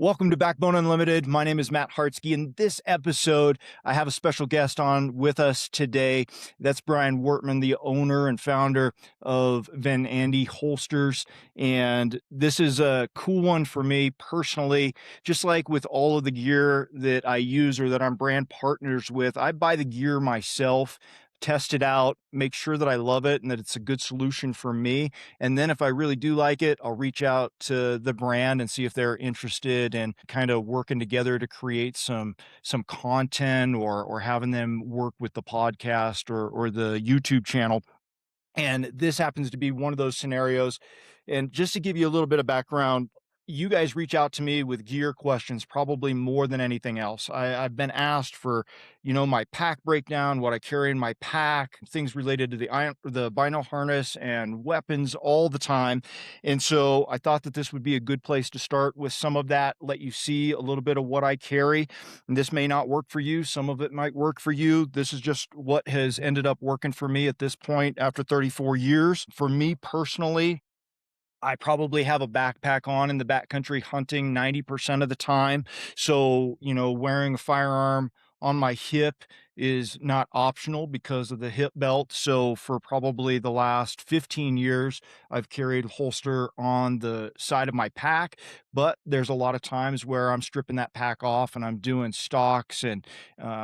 Welcome to Backbone Unlimited. My name is Matt Hartsky. In this episode, I have a special guest on with us today. That's Brian Wortman, the owner and founder of Venandi Holsters. And this is a cool one for me personally. Just like with all of the gear that I use or that I'm brand partners with, I buy the gear myself, test it out, make sure that I love it and that it's a good solution for me. And then if I really do like it, I'll reach out to the brand and see if they're interested in kind of working together to create some content or having them work with the podcast or the YouTube channel. And this happens to be one of those scenarios. And just to give you a little bit of background, you guys reach out to me with gear questions probably more than anything else. I've been asked for, my pack breakdown, what I carry in my pack, things related to the Bino harness and weapons all the time. And so I thought that this would be a good place to start with some of that, let you see a little bit of what I carry. And this may not work for you. Some of it might work for you. This is just what has ended up working for me at this point after 34 years. For me personally, I probably have a backpack on in the backcountry hunting 90% of the time. So, wearing a firearm on my hip is not optional because of the hip belt. So for probably the last 15 years, I've carried a holster on the side of my pack, but there's a lot of times where I'm stripping that pack off and I'm doing stalks and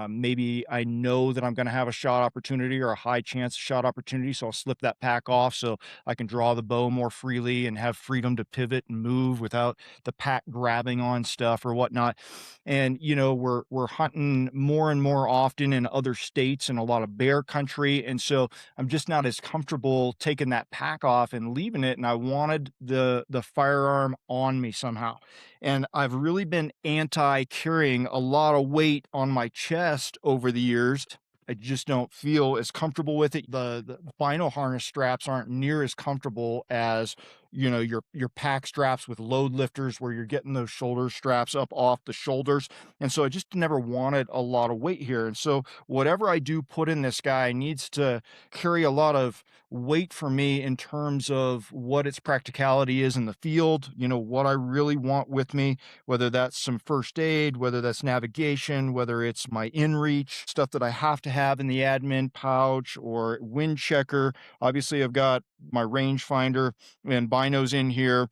maybe I know that I'm going to have a shot opportunity or a high chance of shot opportunity. So I'll slip that pack off so I can draw the bow more freely and have freedom to pivot and move without the pack grabbing on stuff or whatnot. And we're hunting more and more often in other states and a lot of bear country, and so I'm just not as comfortable taking that pack off and leaving it, and I wanted the firearm on me somehow. And I've really been anti carrying a lot of weight on my chest over the years. I just don't feel as comfortable with it. The Bino harness straps aren't near as comfortable as your pack straps with load lifters where you're getting those shoulder straps up off the shoulders. And so I just never wanted a lot of weight here. And so whatever I do put in this guy needs to carry a lot of weight for me in terms of what its practicality is in the field, what I really want with me, whether that's some first aid, whether that's navigation, whether it's my in-reach stuff that I have to have in the admin pouch or wind checker. Obviously, I've got my rangefinder and binos in here.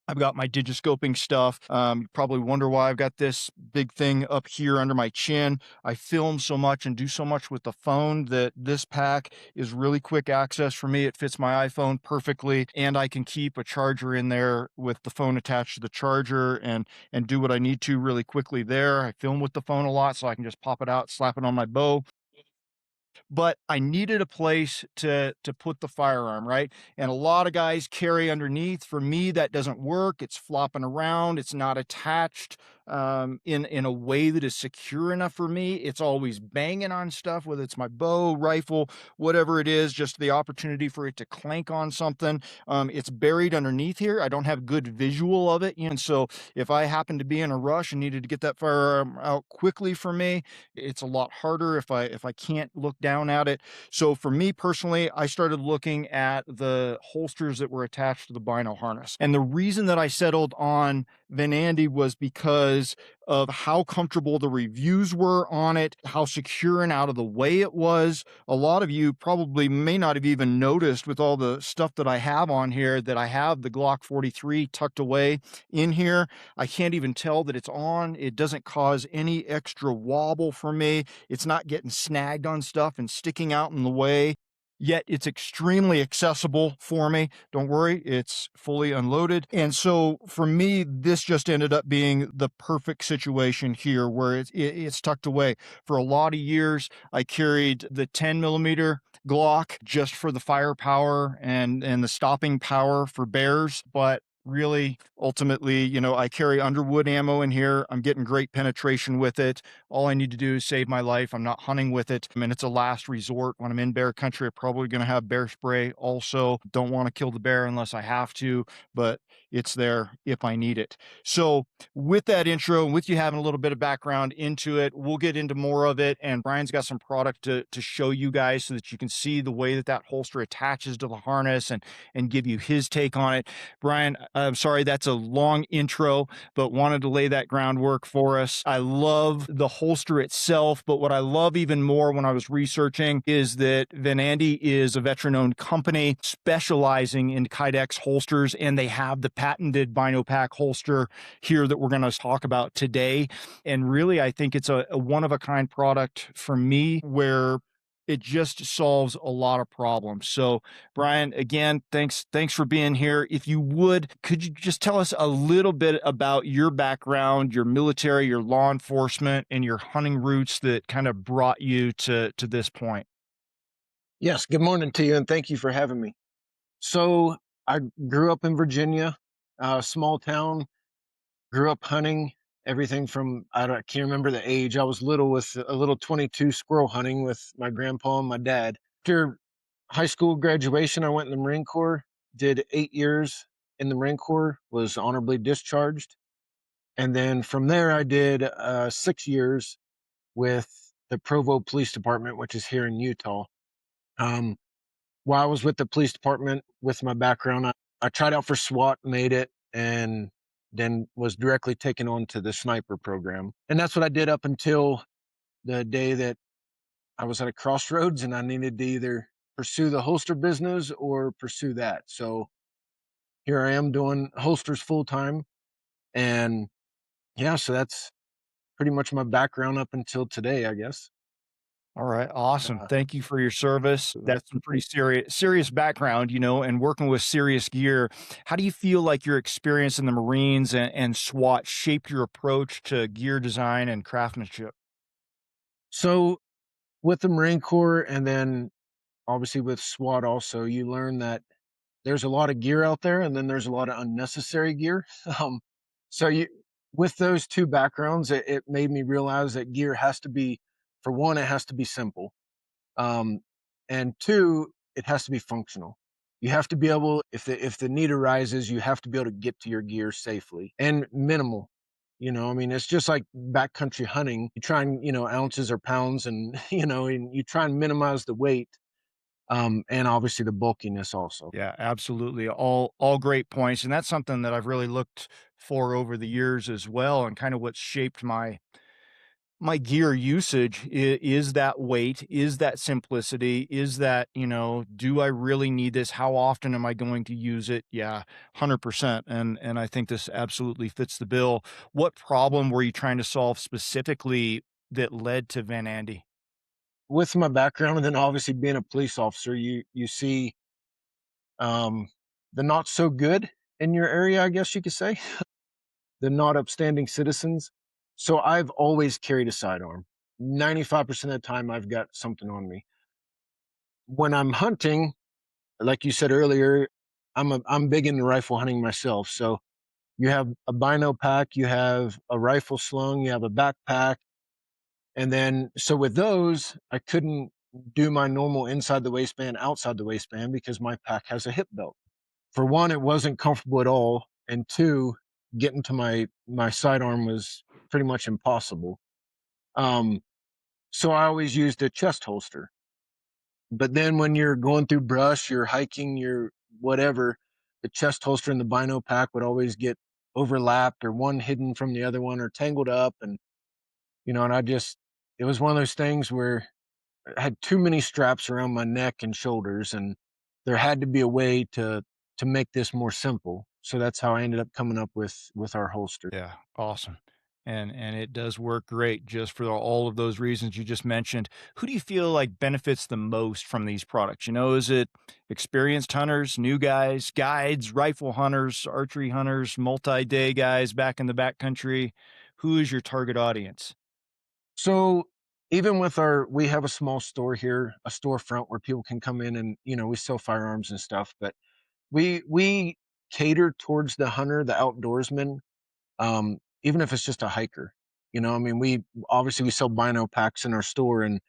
I've got my digiscoping stuff. You probably wonder why I've got this big thing up here under my chin. I film so much and do so much with the phone that this pack is really quick access for me. It fits my iPhone perfectly, and I can keep a charger in there with the phone attached to the charger and do what I need to really quickly there. I film with the phone a lot, so I can just pop it out, slap it on my bow. But I needed a place to put the firearm, right? And a lot of guys carry underneath. For me, that doesn't work. It's flopping around. It's not attached in a way that is secure enough for me. It's always banging on stuff, whether it's my bow, rifle, whatever it is, just the opportunity for it to clank on something. It's buried underneath here. I don't have good visual of it. And so if I happen to be in a rush and needed to get that firearm out quickly for me, it's a lot harder if I can't look down at it. So for me personally, I started looking at the holsters that were attached to the Bino harness. And the reason that I settled on Venandi was because of how comfortable the reviews were on it, how secure and out of the way it was. A lot of you probably may not have even noticed with all the stuff that I have on here that I have the Glock 43 tucked away in here. I can't even tell that it's on. It doesn't cause any extra wobble for me. It's not getting snagged on stuff and sticking out in the way. Yet it's extremely accessible for me. Don't worry, it's fully unloaded. And so for me, this just ended up being the perfect situation here where it's tucked away. For a lot of years, I carried the 10 millimeter Glock just for the firepower and the stopping power for bears. But really, ultimately, I carry underwood ammo in here. I'm getting great penetration with it. All I need to do is save my life. I'm not hunting with it. I mean, it's a last resort. When I'm in bear country, I'm probably going to have bear spray also. Don't want to kill the bear unless I have to, but it's there if I need it. So with that intro and with you having a little bit of background into it, we'll get into more of it. And Brian's got some product to show you guys so that you can see the way that holster attaches to the harness and give you his take on it. Brian, I'm sorry, that's a long intro, but wanted to lay that groundwork for us. I love the holster itself, but what I love even more when I was researching is that Venandi is a veteran-owned company specializing in Kydex holsters, and they have the patented Bino Pack holster here that we're going to talk about today. And really, I think it's a one-of-a-kind product for me where it just solves a lot of problems. So, Brian, again, thanks for being here. If you would, could you just tell us a little bit about your background, your military, your law enforcement, and your hunting roots that kind of brought you to this point? Yes, good morning to you, and thank you for having me. So, I grew up in Virginia, small town, grew up hunting everything from I can't remember the age. I was little with a little 22 squirrel hunting with my grandpa and my dad. After high school graduation, I went in the Marine Corps, did 8 years in the Marine Corps, was honorably discharged, and then from there I did 6 years with the Provo Police Department, which is here in Utah. Um, While I was with the police department, with my background, I tried out for SWAT, made it, and then was directly taken on to the sniper program. And that's what I did up until the day that I was at a crossroads and I needed to either pursue the holster business or pursue that. So here I am doing holsters full time. And yeah, so that's pretty much my background up until today, I guess. All right, awesome. Uh, Thank you for your service. That's some pretty serious background, and working with serious gear. How do you feel like your experience in the Marines and SWAT shaped your approach to gear design and craftsmanship? so with the Marine Corps and then obviously with SWAT also, you learn that there's a lot of gear out there and then there's a lot of unnecessary gear. Um, so you with those 2 backgrounds, it made me realize that gear has to be for one, it has to be simple. Um, and 2, it has to be functional. You have to be able if the need arises, you have to be able to get to your gear safely and minimal. I mean, it's just like backcountry hunting. You try and, ounces or pounds and, and you try and minimize the weight, and obviously the bulkiness also. Yeah, absolutely. All great points, and that's something that I've really looked for over the years as well, and kind of what shaped my gear usage is that weight, is that simplicity, is that, do I really need this? How often am I going to use it? Yeah, 100%. And I think this absolutely fits the bill. What problem were you trying to solve specifically that led to Van Andy? With my background and then obviously being a police officer, you see, um, the not so good in your area, I guess you could say, the not upstanding citizens. So I've always carried a sidearm. 95% of the time I've got something on me. When I'm hunting, like you said earlier, I'm big into rifle hunting myself. So you have a bino pack, you have a rifle slung, you have a backpack, and then so with those, I couldn't do my normal inside the waistband, outside the waistband because my pack has a hip belt. For one, it wasn't comfortable at all, and two, getting to my sidearm was pretty much impossible. Um, so I always used a chest holster. But then when you're going through brush, you're hiking, you're whatever, the chest holster and the bino pack would always get overlapped or one hidden from the other one or tangled up, and I just it was one of those things where I had too many straps around my neck and shoulders, and there had to be a way to make this more simple. So that's how I ended up coming up with our holster. Yeah, awesome. And it does work great just for all of those reasons you just mentioned. Who do you feel like benefits the most from these products? Is it experienced hunters, new guys, guides, rifle hunters, archery hunters, multi-day guys back in the backcountry? Who is your target audience? So even with we have a small store here, a storefront where people can come in and we sell firearms and stuff, but we cater towards the hunter, the outdoorsman, even if it's just a hiker. I mean, we sell bino packs in our store, and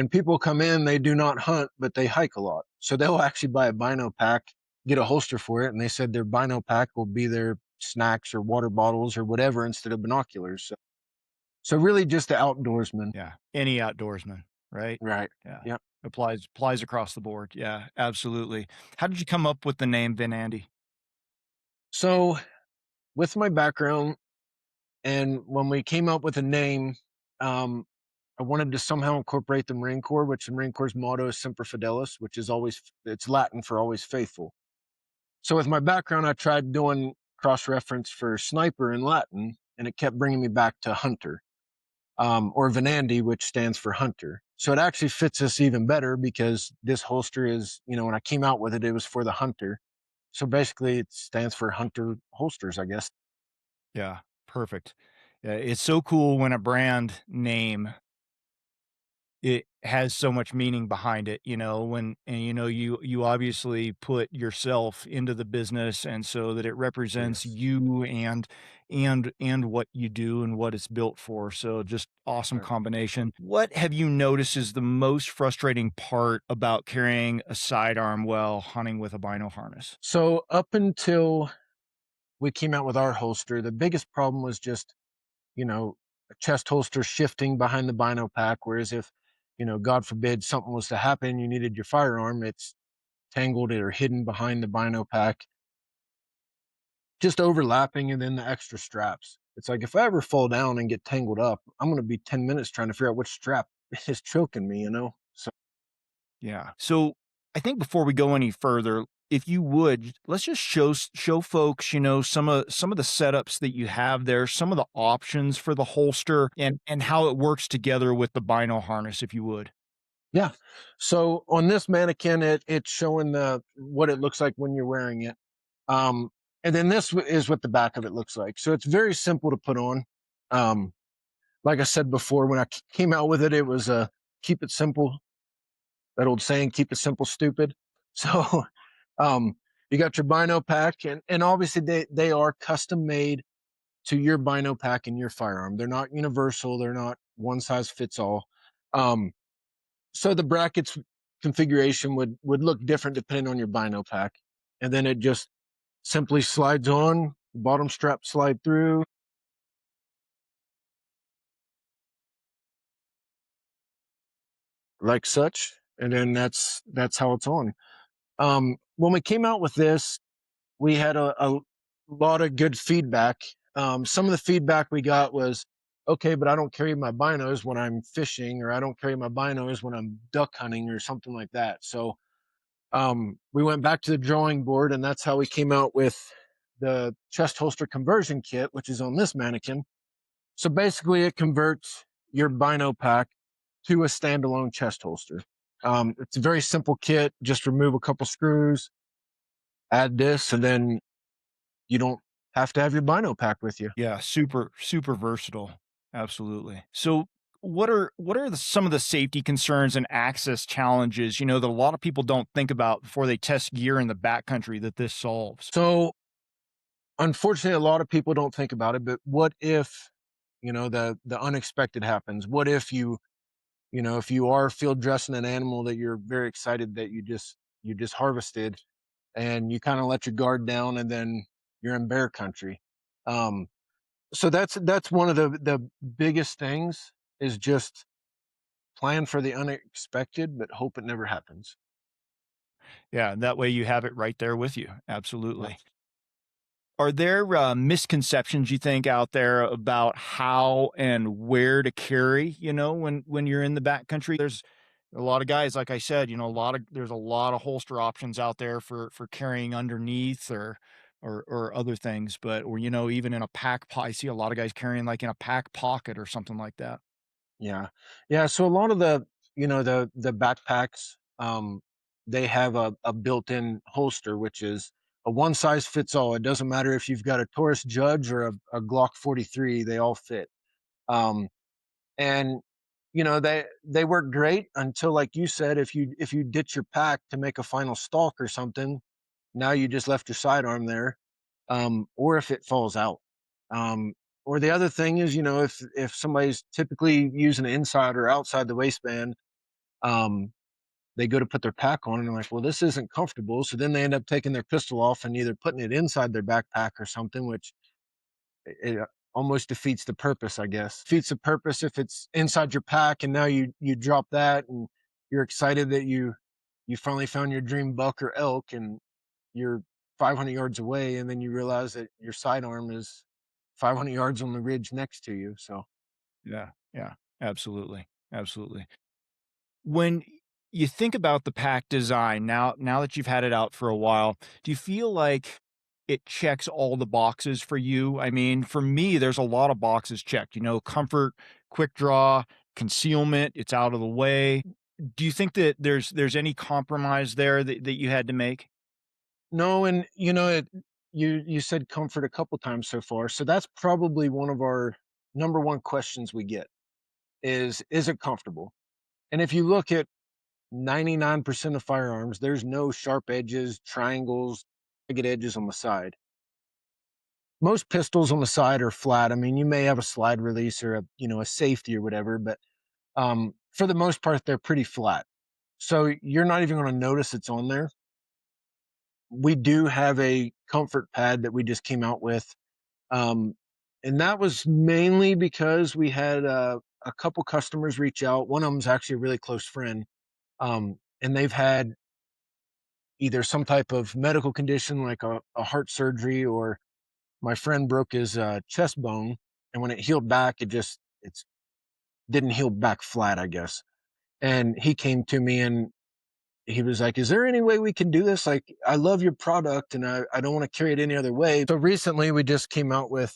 people come in, they do not hunt, but they hike a lot. So they'll actually buy a bino pack, get a holster for it, and they said their bino pack will be their snacks or water bottles or whatever instead of binoculars. So really just the outdoorsman. Yeah, any outdoorsman, right? Right. Yeah, Yep. applies across the board. Yeah, absolutely. How did you come up with the name Venandi? So with my background, and when we came up with a name, um, I wanted to somehow incorporate the Marine Corps, which the Marine Corps' motto is Semper Fidelis, which is always, it's Latin for always faithful. So with my background, I tried doing cross reference for sniper in Latin, and it kept bringing me back to hunter, or Venandi, which stands for hunter. So it actually fits us even better because this holster is, when I came out with it, it was for the hunter. So basically, it stands for hunter holsters, I guess. Yeah, perfect. Yeah, it's so cool when a brand name it has so much meaning behind it, when and you obviously put yourself into the business and so that it represents Yes. you and what you do and what it's built for. So just awesome Right. combination. What have you noticed is the most frustrating part about carrying a sidearm while hunting with a bino harness? So up until we came out with our holster, the biggest problem was just, a chest holster shifting behind the bino pack. Whereas if, God forbid something was to happen, you needed your firearm, it's tangled or hidden behind the bino pack, just overlapping, and then the extra straps. It's like if I ever fall down and get tangled up, I'm going to be 10 minutes trying to figure out which strap is choking me. So, Yeah. So I think before we go any further, if you would, let's just show folks, some of the setups that you have there, some of the options for the holster and how it works together with the bino harness, if you would. yeah. So on this mannequin, it's showing the what it looks like when you're wearing it. Um, and then is what the back of it looks like. So it's very simple to put on. Um, like I said before, when I came out with it, it was keep it simple. That old saying, keep it simple, stupid. So um, you got your bino pack, and obviously they are custom made to your bino pack and your firearm. They're not universal. They're not one size fits all. Um, so the brackets configuration would look different depending on your bino pack, and then it just simply slides on. Bottom strap slide through like such, and then that's how it's on. When we came out with this, we had a lot of good feedback. Some of the feedback we got was, okay, but I don't carry my binos when I'm fishing, or I don't carry my binos when I'm duck hunting, or something like that. So we went back to the drawing board, and that's how we came out with the chest holster conversion kit, which is on this mannequin. So basically, it converts your bino pack to a standalone chest holster. It's a very simple kit. Just remove a couple screws, add this, and then you don't have to have your bino pack with you. Yeah, super, super versatile. Absolutely. So what are some of the safety concerns and access challenges, that a lot of people don't think about before they test gear in the backcountry that this solves? So, unfortunately, a lot of people don't think about it. But what if, the unexpected happens? What if if you are field dressing an animal that you're very excited that you just harvested, and you kind of let your guard down, and then you're in bear country. Um, so that's one of the biggest things, is just plan for the unexpected, but hope it never happens. Yeah, that way you have it right there with you. Absolutely. Yes. Are there, misconceptions you think out there about how and where to carry, when you're in the backcountry? There's a lot of guys, like I said, there's a lot of holster options out there for carrying underneath or other things, but or, even in a I see a lot of guys carrying like in a pack pocket or something like that. Yeah. Yeah, so a lot of the backpacks, they have a built-in holster, which is a one size fits all. It doesn't matter if you've got a Taurus Judge or a Glock 43, they all fit. Um, and they work great until, like you said, if you ditch your pack to make a final stalk or something, now you just left your sidearm there, or if it falls out. Um, or the other thing is, if somebody's typically using it inside or outside the waistband, um, they go to put their pack on and they're like, well, this isn't comfortable. So then they end up taking their pistol off and either putting it inside their backpack or something, which it almost defeats the purpose, I guess. Defeats the purpose if it's inside your pack and now you drop that and you're excited that you finally found your dream buck or elk, and you're 500 yards away, and then you realize that your sidearm is 500 yards on the ridge next to you. So Yeah, yeah, absolutely, absolutely. When you think about the pack design, now that you've had it out for a while, do you feel like it checks all the boxes for you? I mean, for me, there's a lot of boxes checked, comfort, quick draw, concealment, it's out of the way. Do you think that there's any compromise there that you had to make? no, and you said comfort a couple times so far, so that's probably one of our number one questions we get is it comfortable? And if you look at 99% of firearms, there's no sharp edges, triangles, jagged edges on the side. Most pistols on the side are flat. I mean, you may have a slide release or a safety or whatever, but for the most part, they're pretty flat. So you're not even going to notice it's on there. We do have a comfort pad that we just came out with, um, and that was mainly because we had a couple customers reach out. One of them's actually a really close friend, and they've had either some type of medical condition like a heart surgery, or my friend broke his chest bone, and when it healed back, it's didn't heal back flat, I guess. And he came to me and he was like, "Is there any way we can do this? Like, I love your product and I don't want to carry it any other way." So recently we just came out with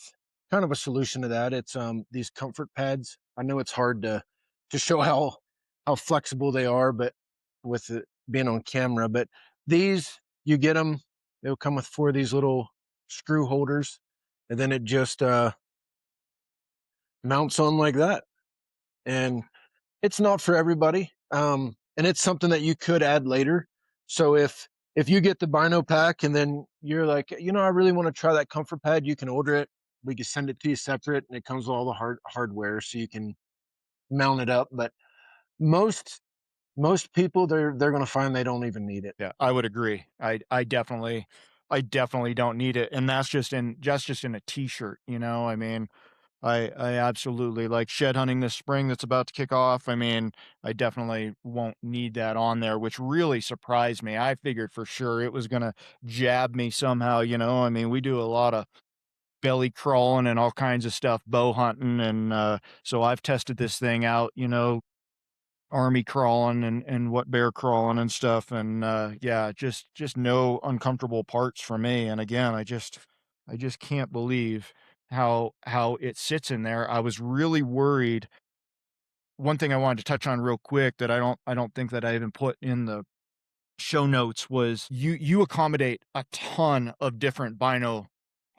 kind of a solution to that. It's these comfort pads. I know it's hard to show how flexible they are, but with it being on camera, but these you get them, they'll come with four of these little screw holders, and then it just mounts on like that. And it's not for everybody, and it's something that you could add later. So if you get the Bino pack and then you're like, I really want to try that comfort pad, you can order it. We can send it to you separate, and it comes with all the hardware, so you can mount it up. But most most people, they're going to find they don't even need it. Yeah, I would agree. I definitely don't need it, and that's just in a t-shirt, I mean, I absolutely like shed hunting this spring that's about to kick off. I mean, I definitely won't need that on there, which really surprised me. I figured for sure it was gonna jab me somehow, I mean, we do a lot of belly crawling and all kinds of stuff, bow hunting, and so I've tested this thing out, army crawling and what bear crawling and stuff, and yeah, just no uncomfortable parts for me. And again, I just can't believe how it sits in there. I was really worried. One thing I wanted to touch on real quick that I don't think that I even put in the show notes was you accommodate a ton of different bino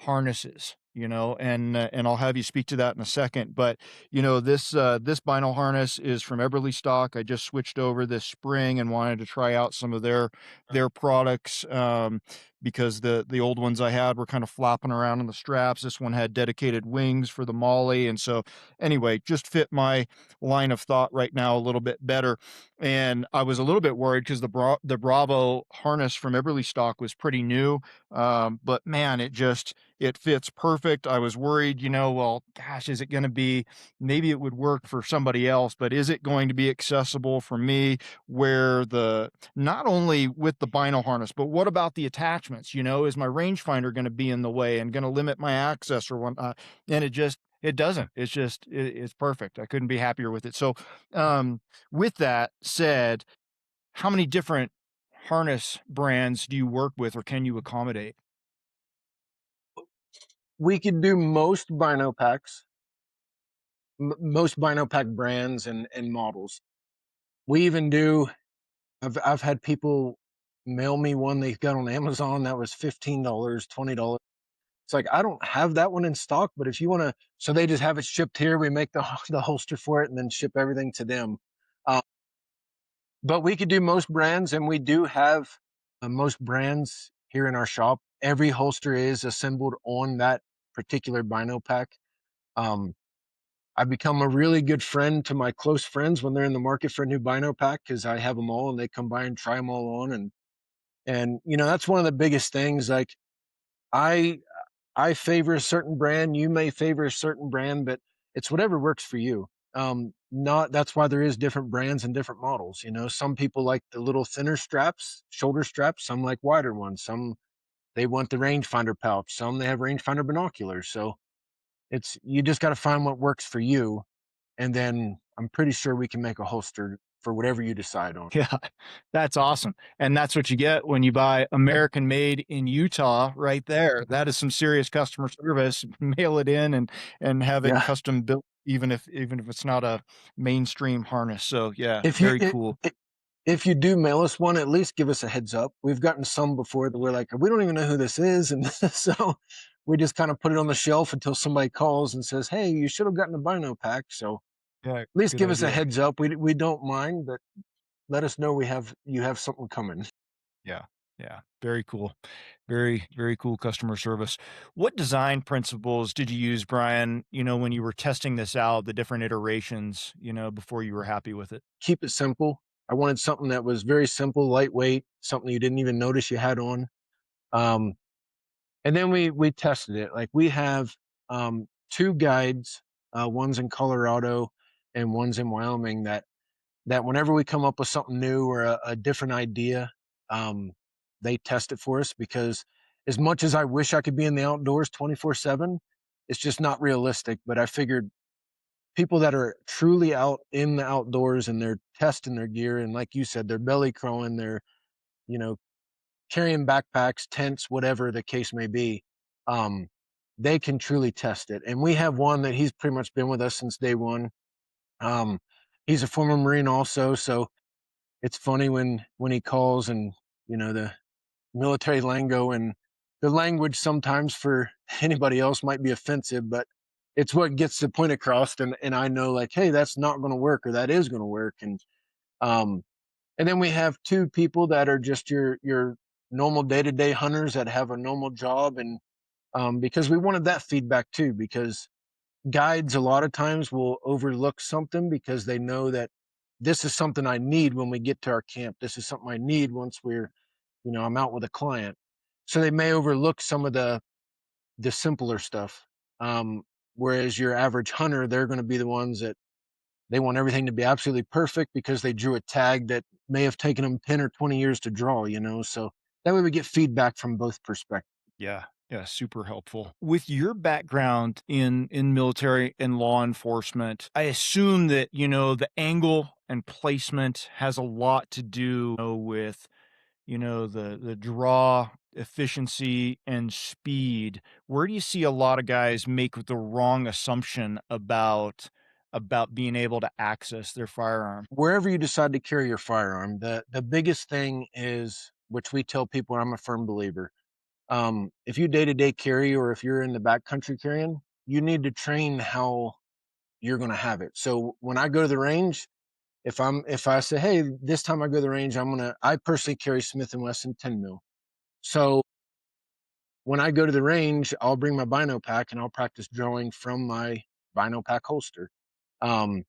harnesses, and I'll have you speak to that in a second. But this bino harness is from Eberly stock. I just switched over this spring and wanted to try out some of their products, because the old ones I had were kind of flopping around in the straps. This one had dedicated wings for the molly, and so anyway, just fit my line of thought right now a little bit better. And I was a little bit worried because the Bravo harness from Eberly stock was pretty new, but man, it fits perfect. I was worried, well, gosh, is it going to be, maybe it would work for somebody else, but is it going to be accessible for me? Where not only with the bino harness, but what about the attachments? Is my rangefinder going to be in the way and going to limit my access or whatnot? And it doesn't. It's perfect. I couldn't be happier with it. So, with that said, how many different harness brands do you work with or can you accommodate? We could do most Bino packs, most Bino pack brands and models. We even do. I've had people mail me one they got on Amazon that was $15, $20. It's like, I don't have that one in stock, but if you want to, so they just have it shipped here. We make the holster for it and then ship everything to them. Uh, but we could do most brands, and we do have most brands here in our shop. Every holster is assembled on that particular Bino pack. Um, I become a really good friend to my close friends when they're in the market for a new Bino pack, because I have them all and they come by and try them all on. And that's one of the biggest things. Like, I I favor a certain brand, you may favor a certain brand, but it's whatever works for you. Not That's why there is different brands and different models. Some people like the little thinner straps, shoulder straps, some like wider ones, some they want the rangefinder pouch. Some they have rangefinder binoculars. So it's you just got to find what works for you, and then I'm pretty sure we can make a holster for whatever you decide on. Yeah, that's awesome. And that's what you get when you buy American made in Utah right there. That is some serious customer service. Mail it in and have it Yeah. custom built even if it's not a mainstream harness. So yeah, If you very cool. if you do mail us one, at least give us a heads up. We've gotten some before that we're like, we don't even know who this is, and so we just kind of put it on the shelf until somebody calls and says, "Hey, you should have gotten a Bino pack." So at Yeah, least good give us a idea. heads up. We don't mind, but let us know you have something coming. Yeah. Yeah. Very cool. Very, very cool customer service. What design principles did you use, Brian, when you were testing this out, the different iterations, before you were happy with it? Keep it simple. I wanted something that was very simple, lightweight, something you didn't even notice you had on. Um, and then we tested it. Like we have two guides, one's in Colorado and one's in Wyoming that whenever we come up with something new or a different idea, um, they test it for us because as much as I wish I could be in the outdoors 24/7, it's just not realistic. But I figured people that are truly out in the outdoors and they're testing their gear, and like you said, they're belly crawling, they're, you know, carrying backpacks, tents, whatever the case may be, um, they can truly test it. And we have one that he's pretty much been with us since day one. Um, he's a former Marine also, so it's funny when he calls and the military lingo and the language sometimes for anybody else might be offensive, but it's what gets the point across. And I know like, hey, that's not going to work or that is going to work. Um, and then we have two people that are just your normal day to day hunters that have a normal job, and because we wanted that feedback too, because guides a lot of times will overlook something because they know that this is something I need when we get to our camp. This is something I need once I'm out with a client. So they may overlook some of the simpler stuff. Um, Whereas your average hunter, they're going to be the ones that they want everything to be absolutely perfect because they drew a tag that may have taken them 10 or 20 years to draw. So that way we get feedback from both perspectives. Yeah. Yeah, super helpful. With your background in military and law enforcement, I assume that, the angle and placement has a lot to do with the draw, efficiency, and speed. Where do you see a lot of guys make the wrong assumption about being able to access their firearm? Wherever you decide to carry your firearm, the biggest thing is, which we tell people, I'm a firm believer. If you day to day carry or if you're in the backcountry carrying, you need to train how you're going to have it. So when I go to the range, if I say, hey, this time I go to the range, I personally carry Smith and Wesson 10 mil. So when I go to the range, I'll bring my Bino pack and I'll practice drawing from my Bino pack holster. Um,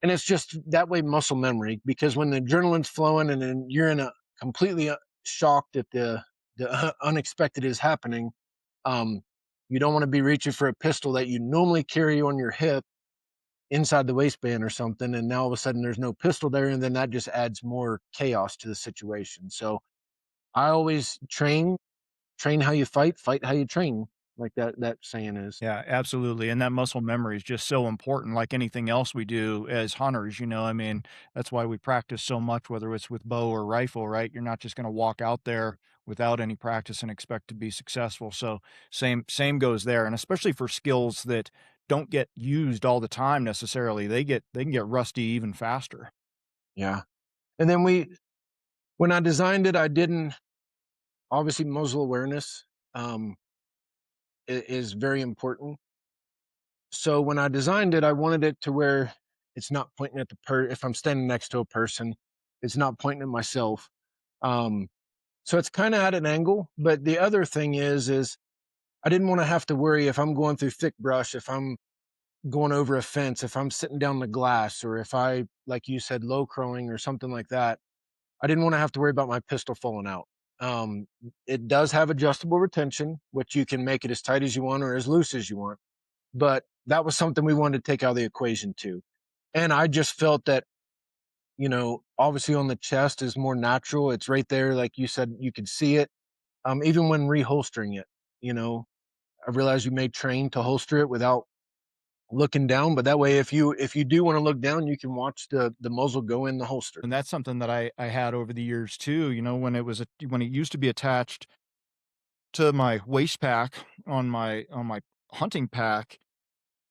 and it's just that way muscle memory, because when the adrenaline's flowing and then you're in a completely shocked that the unexpected is happening, um, you don't want to be reaching for a pistol that you normally carry on your hip inside the waistband or something, and now all of a sudden there's no pistol there, and then that just adds more chaos to the situation. So I always train how you fight how you train, like that saying is. Yeah, absolutely. And that muscle memory is just so important, like anything else we do as hunters. I mean, that's why we practice so much, whether it's with bow or rifle, right? You're not just going to walk out there without any practice and expect to be successful. So same goes there. And especially for skills that don't get used all the time necessarily, they can get rusty even faster. Yeah. And then when I designed it, I didn't obviously muzzle awareness um, is very important. So when I designed it, I wanted it to where it's not pointing at if I'm standing next to a person, it's not pointing at myself. Um, so it's kind of at an angle. But the other thing is I didn't want to have to worry if I'm going through thick brush, if I'm going over a fence, if I'm sitting down the glass, or if I, like you said, low crowing or something like that. I didn't want to have to worry about my pistol falling out. Um, it does have adjustable retention, which you can make it as tight as you want or as loose as you want. But that was something we wanted to take out of the equation too. And I just felt that, obviously on the chest is more natural. It's right there. Like you said, you could see it. even when reholstering it, you know, I realize you may train to holster it without looking down, but that way, if you do want to look down, you can watch the muzzle go in the holster. And that's something that I had over the years too, you know, when it used to be attached to my waist pack on my hunting pack,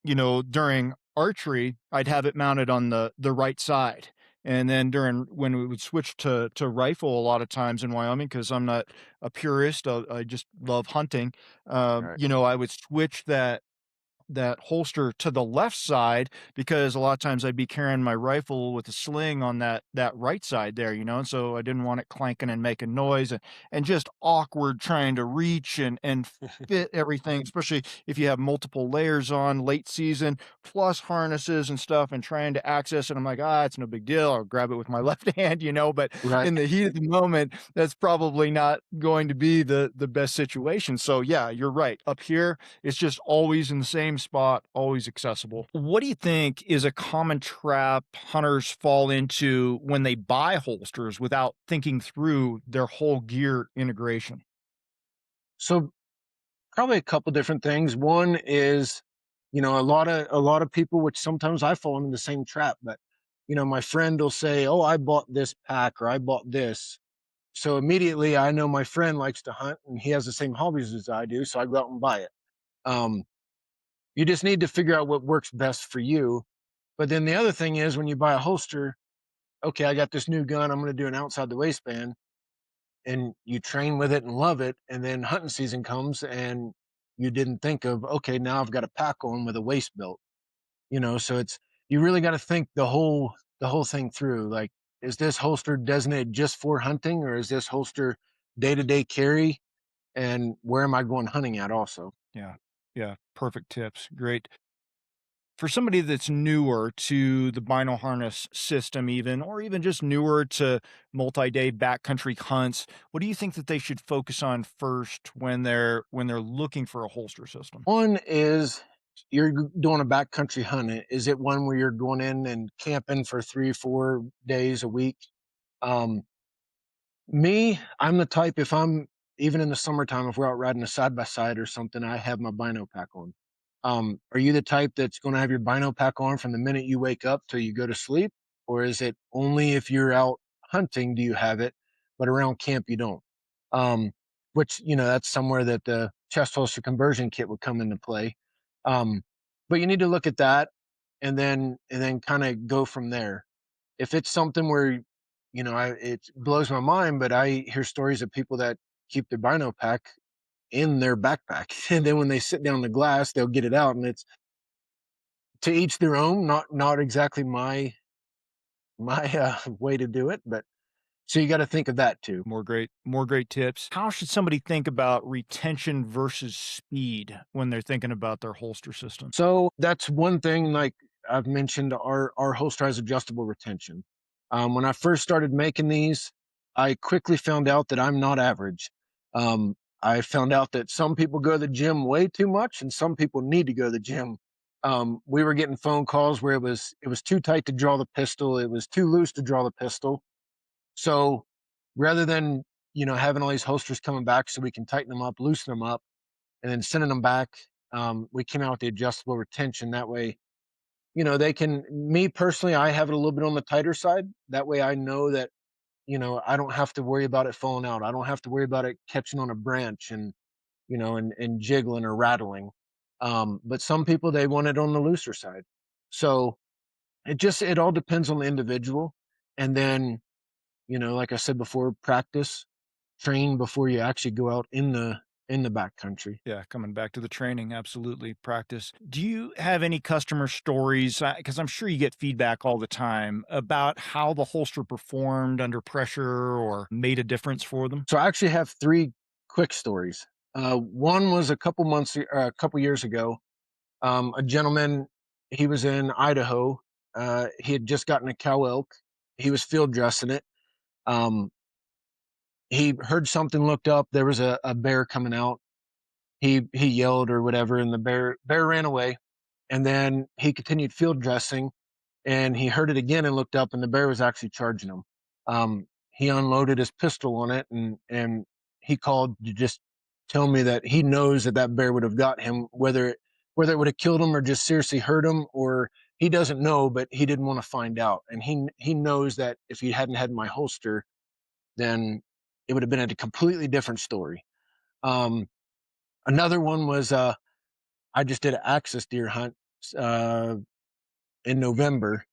you know, during archery, I'd have it mounted on the right side. And then during when we would switch to rifle a lot of times in Wyoming, because I'm not a purist, I just love hunting. Right. You know, I would switch that holster to the left side because a lot of times I'd be carrying my rifle with a sling on that right side there, you know, and so I didn't want it clanking and making noise and just awkward trying to reach and fit everything, especially if you have multiple layers on late season plus harnesses and stuff and trying to access it. I'm like, ah, it's no big deal. I'll grab it with my left hand, you know, but Right. in the heat of the moment, that's probably not going to be the best situation. So yeah, you're right. Up here, it's just always in the same spot, always accessible. What do you think is a common trap hunters fall into when they buy holsters without thinking through their whole gear integration? So probably a couple different things. One is, a lot of people, which sometimes I fall into the same trap, but my friend will say, "Oh, I bought this pack or I bought this." So immediately I know my friend likes to hunt and he has the same hobbies as I do, so I go out and buy it. Um, you just need to figure out what works best for you. But then the other thing is when you buy a holster, okay, I got this new gun, I'm going to do an outside the waistband, and you train with it and love it, and then hunting season comes and you didn't think of, okay, now I've got a pack on with a waist belt, so it's you really got to think the whole thing through. Like, is this holster designated just for hunting, or is this holster day-to-day carry, and where am I going hunting at also? Yeah. Yeah. Perfect tips. Great. For somebody that's newer to the Bino harness system even, or even just newer to multi-day backcountry hunts, what do you think that they should focus on first when they're looking for a holster system? One is you're doing a backcountry hunt. Is it one where you're going in and camping for 3 4 days a week? um Me, I'm the type, if I'm even in the summertime, if we're out riding a side by side or something, I have my Bino pack on. Are you the type that's gonna have your Bino pack on from the minute you wake up till you go to sleep? Or is it only if you're out hunting do you have it, but around camp you don't? Um, which, that's somewhere that the chest holster conversion kit would come into play. Um, but you need to look at that and then kind of go from there. If it's something where, it blows my mind, but I hear stories of people that keep their Bino pack in their backpack, and then when they sit down the glass, they'll get it out, and it's to each their own. Not exactly my way to do it, but so you got to think of that too. More great tips. How should somebody think about retention versus speed when they're thinking about their holster system? So that's one thing. Like I've mentioned, our holster has adjustable retention. When I first started making these, I quickly found out that I'm not average. I found out that some people go to the gym way too much, and some people need to go to the gym. We were getting phone calls where it was too tight to draw the pistol, it was too loose to draw the pistol. So rather than having all these holsters coming back so we can tighten them up, loosen them up, and then sending them back, we came out with the adjustable retention. That way, they can. Me personally, I have it a little bit on the tighter side. That way, I know that I don't have to worry about it falling out. I don't have to worry about it catching on a branch and jiggling or rattling. But some people they want it on the looser side. So it all depends on the individual. And then like I said before, practice, train before you actually go out in the backcountry. Yeah, coming back to the training, absolutely. Practice. Do you have any customer stories? Because I'm sure you get feedback all the time about how the holster performed under pressure or made a difference for them. So I actually have three quick stories. One was a couple years ago. A gentleman, he was in Idaho. He had just gotten a cow elk. He was field dressing it. Um, he heard something, looked up. There was a bear coming out. He yelled or whatever, and the bear ran away. And then he continued field dressing, and he heard it again and looked up, and the bear was actually charging him. He unloaded his pistol on it, and he called to just tell me that he knows that that bear would have got him, whether it would have killed him or just seriously hurt him, or he doesn't know, but he didn't want to find out. And he knows that if he hadn't had my holster, then it would have been a completely different story. Um, Another one was I just did an axis deer hunt uh, in November,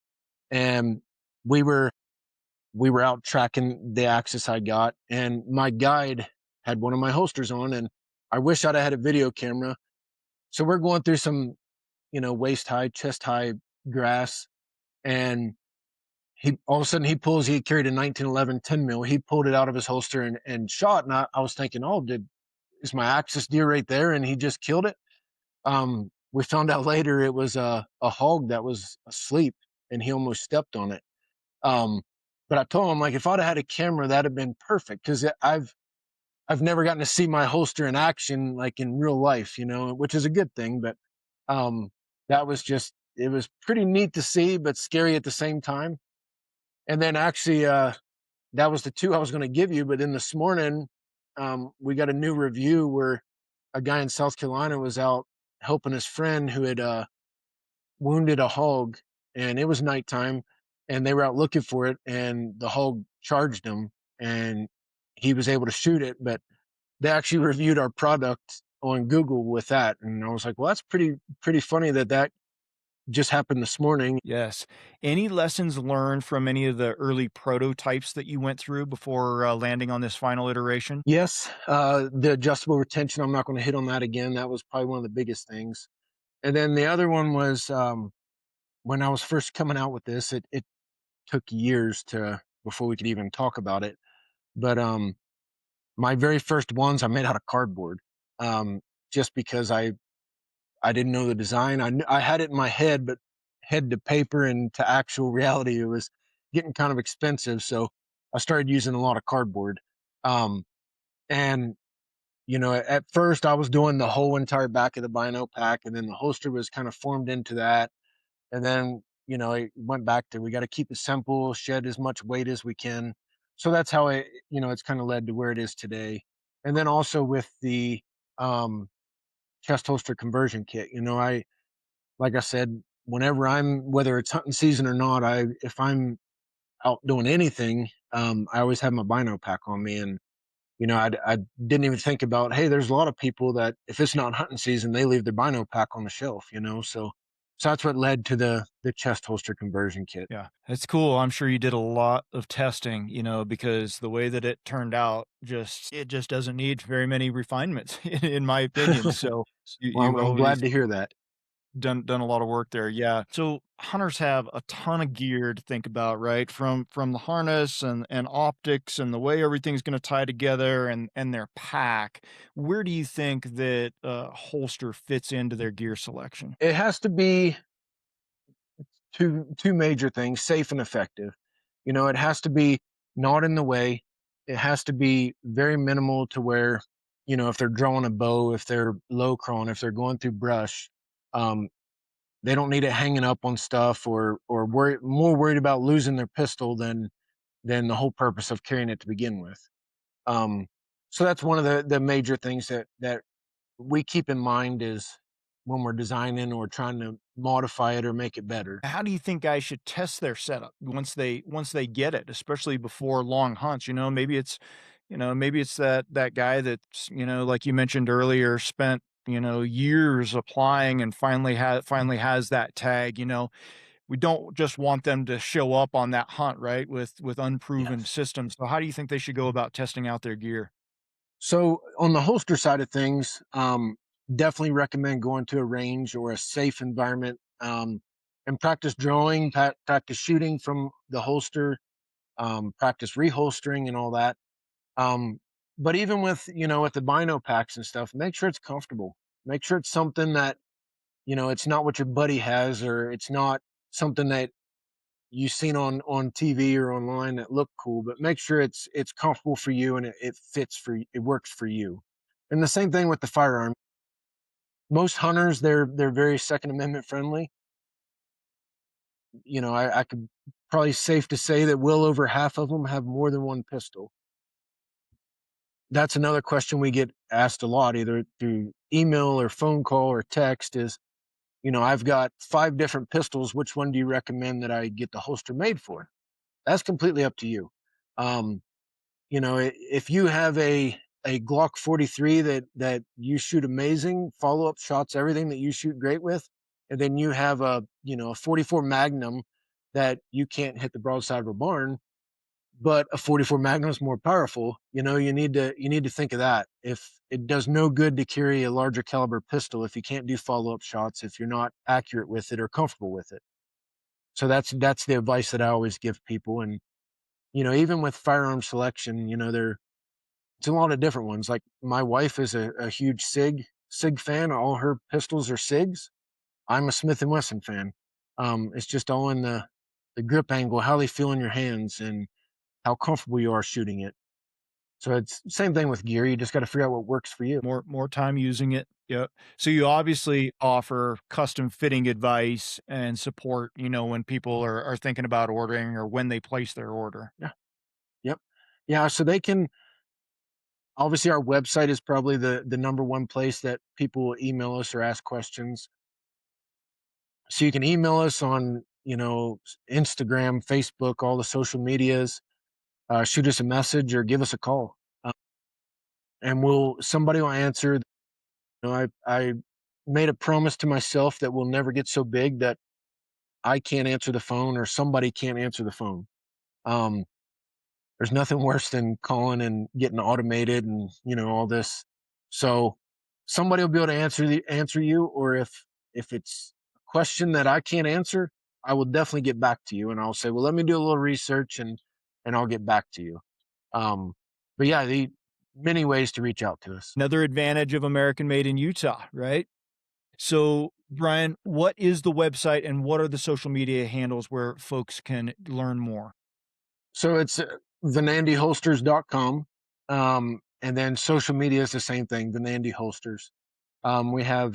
and we were we were out tracking the axis I got, and my guide had one of my holsters on, and I wish I'd have had a video camera. So we're going through some, waist high, chest high grass, and he all of a sudden he carried a 1911 10 mil. He pulled it out of his holster and shot, and I was thinking, oh, did is my axis deer right there? And he just killed it. We found out later it was a hog that was asleep, and he almost stepped on it. Um, but I told him, like, if I'd have had a camera, that'd have been perfect, because I've never gotten to see my holster in action, like in real life, which is a good thing. But um, that was just it was pretty neat to see, but scary at the same time. And then actually, that was the two I was going to give you. But then this morning, we got a new review where a guy in South Carolina was out helping his friend who had wounded a hog, and it was nighttime, and they were out looking for it, and the hog charged him, and he was able to shoot it. But they actually reviewed our product on Google with that, and I was like, well, that's pretty funny that just happened this morning. Yes. Any lessons learned from any of the early prototypes that you went through before landing on this final iteration? Yes, the adjustable retention. I'm not going to hit on that again. That was probably one of the biggest things. And then the other one was when I was first coming out with this. It took years to before we could even talk about it. But my very first ones I made out of cardboard, just because I didn't know the design. I had it in my head, but head to paper and to actual reality, it was getting kind of expensive. So I started using a lot of cardboard. Um, and at first I was doing the whole entire back of the Bino pack, and then the holster was kind of formed into that. And then, it went back to we got to keep it simple, shed as much weight as we can. So that's how it's kind of led to where it is today. And then also with the um, chest holster conversion kit, like I said, whether it's hunting season or not, if I'm out doing anything, I always have my Bino pack on me. And I didn't even think about, hey, there's a lot of people that if it's not hunting season, they leave their Bino pack on the shelf. So that's what led to the chest holster conversion kit. Yeah, it's cool. I'm sure you did a lot of testing, because the way that it turned out, it just doesn't need very many refinements, in my opinion. So Well, you've I'm always glad to hear that. done a lot of work there. Yeah. So hunters have a ton of gear to think about, right? From the harness and optics and the way everything's going to tie together and their pack. Where do you think that holster fits into their gear selection? It has to be two major things: safe and effective. It has to be not in the way. It has to be very minimal to where, if they're drawing a bow, if they're low crawling, if they're going through brush, um, they don't need it hanging up on stuff, or more worried about losing their pistol than the whole purpose of carrying it to begin with. Um, so that's one of the major things that we keep in mind is when we're designing or trying to modify it or make it better. How do you think guys should test their setup once they get it, especially before long hunts? Maybe it's that guy that's, like you mentioned earlier, spent, years applying and finally has that tag. We don't just want them to show up on that hunt, right? With unproven Yes. systems. So how do you think they should go about testing out their gear? So on the holster side of things, definitely recommend going to a range or a safe environment, and practice drawing, practice shooting from the holster, practice reholstering and all that. Um, but even with the Bino packs and stuff, make sure it's comfortable. Make sure it's something that it's not what your buddy has, or it's not something that you've seen on TV or online that look cool. But make sure it's comfortable for you, and it fits it works for you. And the same thing with the firearm. Most hunters, they're very Second Amendment friendly. I could probably safe to say that well over half of them have more than one pistol. that's another question we get asked a lot, either through email or phone call or text is, I've got 5 different pistols. Which one do you recommend that I get the holster made for? That's completely up to you. Um, if you have a Glock 43 that you shoot amazing, follow-up shots, everything that you shoot great with, and then you have a 44 Magnum that you can't hit the broadside of a barn, but a 44 Magnum is more powerful. You need to think of that. If it does no good to carry a larger caliber pistol if you can't do follow-up shots, if you're not accurate with it or comfortable with it. So that's the advice that I always give people. And even with firearm selection, it's a lot of different ones. Like my wife is a huge Sig fan. All her pistols are Sigs. I'm a Smith and Wesson fan. It's just all in the grip angle, how they feel in your hands, and how comfortable you are shooting it. So it's same thing with gear. You just got to figure out what works for you. More time using it. Yep. So you obviously offer custom fitting advice and support, when people are thinking about ordering or when they place their order. Yeah. Yep. Yeah. So they can obviously our website is probably the number one place that people will email us or ask questions. So you can email us on Instagram, Facebook, all the social medias. Shoot us a message or give us a call, and somebody will answer. I made a promise to myself that we'll never get so big that I can't answer the phone or somebody can't answer the phone. Um, there's nothing worse than calling and getting automated and all this. So somebody will be able to answer you, or if it's a question that I can't answer, I will definitely get back to you and I'll say, well, let me do a little research and I'll get back to you. Um, but yeah, the many ways to reach out to us. Another advantage of American made in Utah, right? So, Brian, what is the website and what are the social media handles where folks can learn more? So it's venandiholsters.com. And then social media is the same thing, Venandi Holsters. We have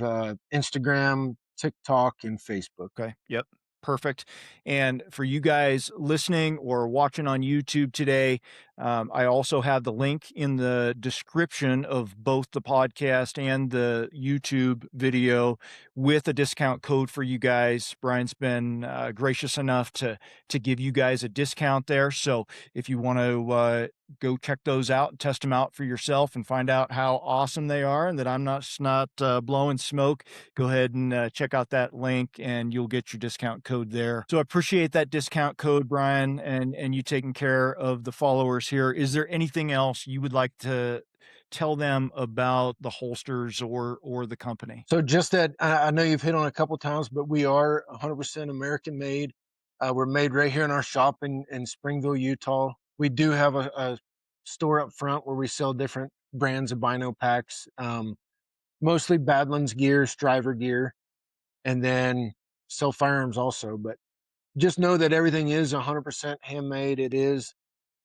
Instagram, TikTok, and Facebook. Okay. Yep. Perfect. And for you guys listening or watching on YouTube today, I also have the link in the description of both the podcast and the YouTube video with a discount code for you guys. Brian's been gracious enough to give you guys a discount there. So if you want to go check those out and test them out for yourself and find out how awesome they are and that I'm not blowing smoke, go ahead and check out that link and you'll get your discount code there. So I appreciate that discount code, Brian, and you taking care of the followers here. Is there anything else you would like to tell them about the holsters or the company? So just that I know you've hit on a couple times, but we are 100% American made. We're made right here in our shop in Springville, Utah. We do have a store up front where we sell different brands of Bino packs, mostly Badlands gear, Striver gear, and then sell firearms also. But just know that everything is 100% handmade. It is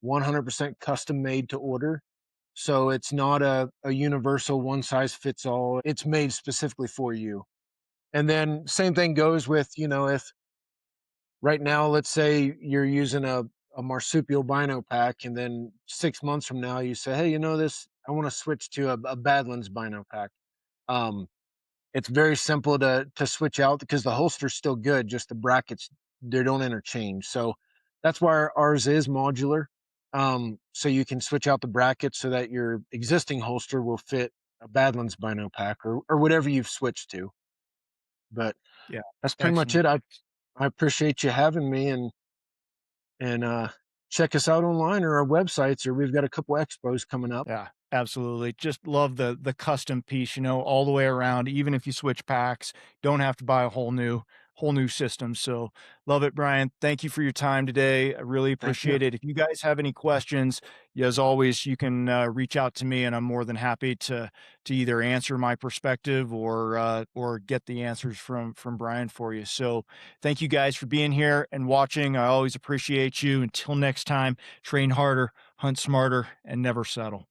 100% custom made to order. So it's not a universal one size fits all. It's made specifically for you. And then same thing goes with, if right now, let's say you're using a marsupial Bino pack, and then 6 months from now you say, hey, this, I want to switch to a Badlands Bino pack. Um, it's very simple to switch out because the holster's still good, just the brackets, they don't interchange. So that's why ours is modular. So you can switch out the brackets so that your existing holster will fit a Badlands Bino pack or whatever you've switched to. But Yeah. that's pretty much Excellent. it. I appreciate you having me and check us out online or our websites, or we've got a couple expos coming up. Yeah, absolutely. Just love the custom piece, all the way around. Even if you switch packs, don't have to buy a whole new system. So love it, Brian. Thank you for your time today. I really Thank you. appreciate it. If you guys have any questions, as always, you can reach out to me, and I'm more than happy to either answer my perspective or get the answers from Brian for you. So thank you guys for being here and watching. I always appreciate you. Until next time, train harder, hunt smarter, and never settle.